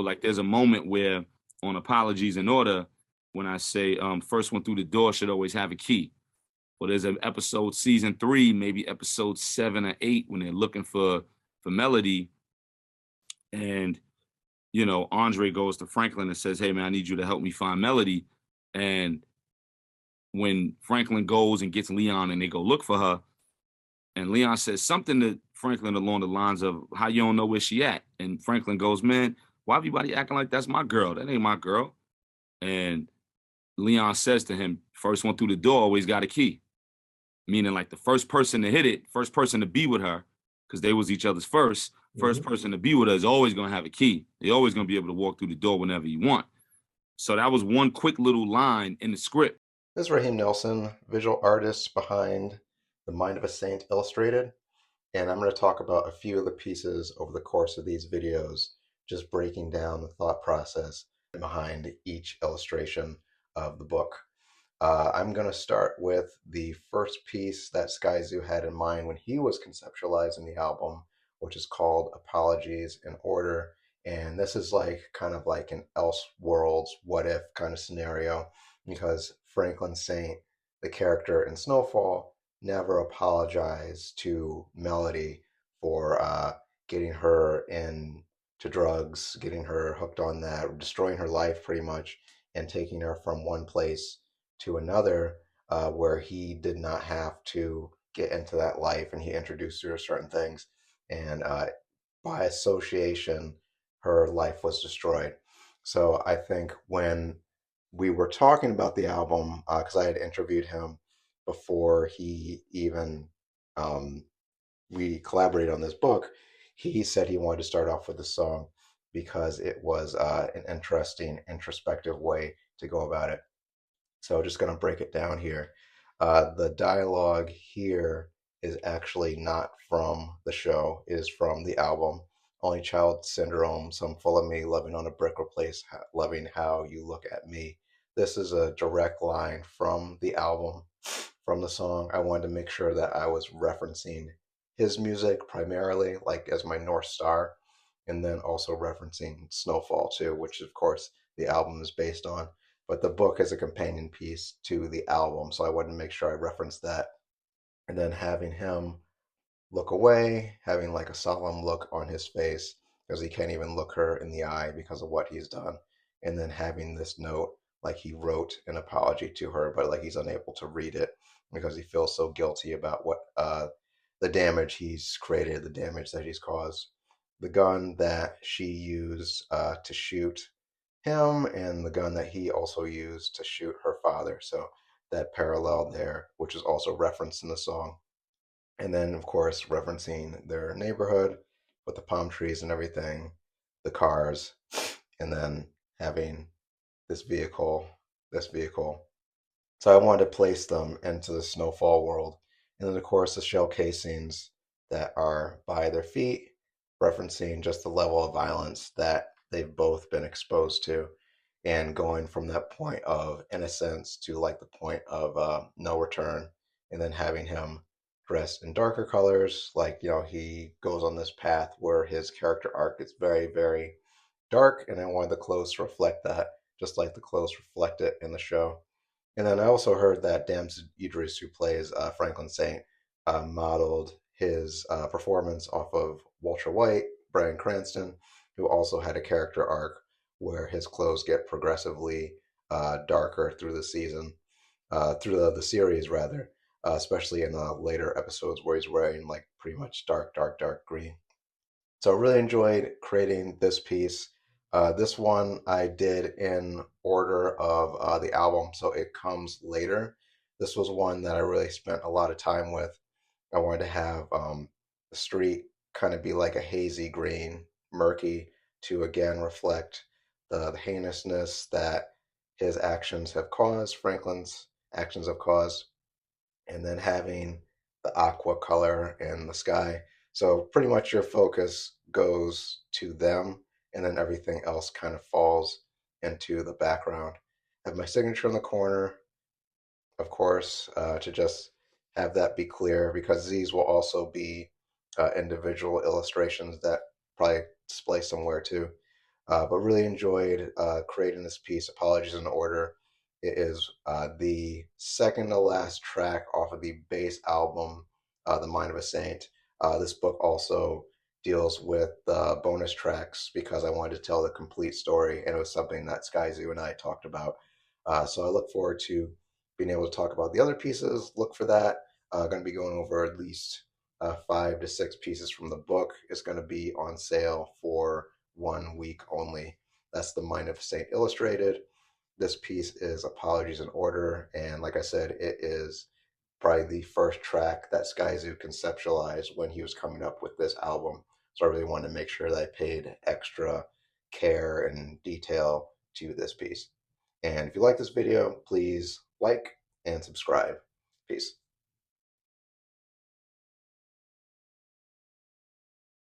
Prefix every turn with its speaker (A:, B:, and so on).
A: Like there's a moment where on Apologies in Order, when I say first one through the door should always have a key. Well, there's an episode, season 3, maybe episode 7 or 8, when they're looking for Melody, and Andre goes to Franklin and says, "Hey man, I need you to help me find Melody." And when Franklin goes and gets Leon and they go look for her, and Leon says something to Franklin along the lines of, "How you don't know where she at?" And Franklin goes, "Man, why everybody acting like that's my girl? That ain't my girl." And Leon says to him, "First one through the door always got a key." Meaning like the first person to hit it, first person to be with her, because they was each other's first person to be with her is always gonna have a key. They're always gonna be able to walk through the door whenever you want. So that was one quick little line in the script.
B: This is Raheem Nelson, visual artist behind The Mind of a Saint Illustrated, and I'm going to talk about a few of the pieces over the course of these videos, just breaking down the thought process behind each illustration of the book. I'm going to start with the first piece that Skyzoo had in mind when he was conceptualizing the album, which is called Apologies in Order. And this is like kind of like an Elseworlds what if kind of scenario, because Franklin Saint, the character in Snowfall, never apologized to Melody for getting her into drugs, getting her hooked on that, destroying her life pretty much, and taking her from one place to another, where he did not have to get into that life, and he introduced her to certain things, and by association her life was destroyed. So I think when we were talking about the album, because I had interviewed him before he even we collaborated on this book, he said he wanted to start off with the song because it was an interesting introspective way to go about it. So just going to break it down here. The dialogue here is actually not from the show, it is from the album. Only Child Syndrome, Some Full of Me, Loving on a Brick Replace, Loving How You Look at Me. This is a direct line from the album, from the song. I wanted to make sure that I was referencing his music primarily, like as my North Star, and then also referencing Snowfall too, which of course the album is based on. But the book is a companion piece to the album, so I wanted to make sure I referenced that. And then having him look away, having like a solemn look on his face because he can't even look her in the eye because of what he's done. And then having this note like he wrote an apology to her, but like he's unable to read it because he feels so guilty about what the damage he's created, the damage that he's caused. The gun that she used to shoot him, and the gun that he also used to shoot her father. So that parallel there, which is also referenced in the song. And then, of course, referencing their neighborhood with the palm trees and everything, the cars, and then having this vehicle, this vehicle. So I wanted to place them into the Snowfall world. And then, of course, the shell casings that are by their feet, referencing just the level of violence that they've both been exposed to, and going from that point of innocence to like the point of no return, and then having him dressed in darker colors. Like, he goes on this path where his character arc is very, very dark, and I wanted the clothes to reflect that, just like the clothes reflect it in the show. And then I also heard that Damson Idris, who plays Franklin Saint, modeled his performance off of Walter White, Bryan Cranston, who also had a character arc where his clothes get progressively darker through the season, through the series rather, especially in the later episodes where he's wearing like pretty much dark, dark, dark green. So I really enjoyed creating this piece. This one I did in order of the album, so it comes later. This was one that I really spent a lot of time with. I wanted to have the street kind of be like a hazy green, murky, to again reflect the heinousness that his actions have caused, Franklin's actions have caused, and then having the aqua color in the sky. So pretty much your focus goes to them, and then everything else kind of falls into the background. I have my signature in the corner, of course, to just have that be clear, because these will also be individual illustrations that probably display somewhere too. but really enjoyed creating this piece. Apologies in Order. It is the second to last track off of the base album, The Mind of a Saint. This book also deals with bonus tracks because I wanted to tell the complete story, and it was something that Skyzoo and I talked about. So I look forward to being able to talk about the other pieces. Look for that. Going to be going over at least 5 to 6 pieces from the book. It's going to be on sale for 1 week only. That's The Mind of a Saint Illustrated. This piece is Apologies in Order, and like I said, it is probably the first track that Skyzoo conceptualized when he was coming up with this album. So I really wanted to make sure that I paid extra care and detail to this piece. And if you like this video, please like and subscribe. Peace.